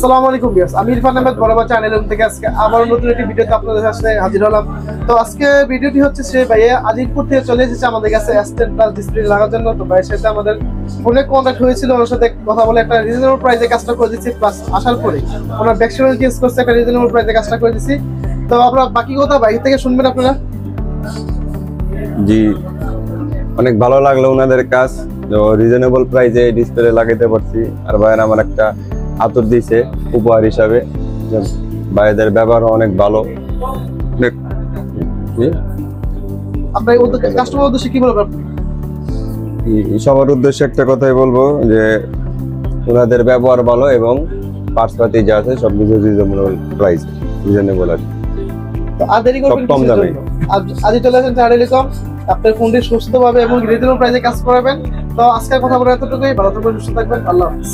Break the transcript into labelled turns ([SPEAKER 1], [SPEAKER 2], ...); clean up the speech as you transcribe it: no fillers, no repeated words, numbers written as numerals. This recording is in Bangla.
[SPEAKER 1] আসসালামু আলাইকুম ভিউয়ার্স, আমি ইরফান আহমেদ বরাবর চ্যানেল থেকে আজকে আবার নতুন একটি ভিডিওতে আপনাদের সাথে হাজির হলাম। তো আজকে ভিডিওটি হচ্ছে সে ভাইয়া আজিমপুর থেকে চলে এসেছে আমাদের কাছে S10 প্লাস ডিসপ্লে লাগার জন্য। তো ভাইয়ের সাথে আমাদের ফোনে কন্ট্যাক্ট হয়েছিল, ওনার সাথে কথা বলে একটা রিজনেবল প্রাইসে কাজটা করে দিচ্ছি। প্লাস আসার পরে ওনার ব্যাকগ্রাউন্ড চেঞ্জ করছে, একটা রিজনেবল প্রাইসে কাজটা করে দিচ্ছি। তো আমরা বাকি কথা বাইরে থেকে শুনবেন আপনারা।
[SPEAKER 2] জি, অনেক ভালো লাগলো ওনাদের কাজ, রিজনেবল প্রাইসে ডিসপ্লে লাগাইতে পারছি। আর ভাইয়ের আমার একটা আতর দিয়েছে উপহার হিসাবে, ভাইদের ব্যবহার অনেক ভালো।
[SPEAKER 1] আপনার কাস্টমার উদ্দেশ্যে কি বলবেন?
[SPEAKER 2] সবার উদ্দেশ্যে একটা কথাই বলবো যে ওনাদের ব্যবহার ভালো এবং পার্টসপাতি যা আছে সবকিছু রিজনেবল প্রাইস, রিজনেবল আর
[SPEAKER 1] তো আর দেরি করবেন
[SPEAKER 2] কম দামে।
[SPEAKER 1] আজই চলে আসেন টেলিকম, আপনার ফোনটি সুস্থভাবে এবং রিজনেবল প্রাইসে কাজ করাবেন। তো আজকের কথা বলে এতটুকুই, ভালো থাকবেন, সুস্থ থাকবেন, আল্লাহ হাফেজ।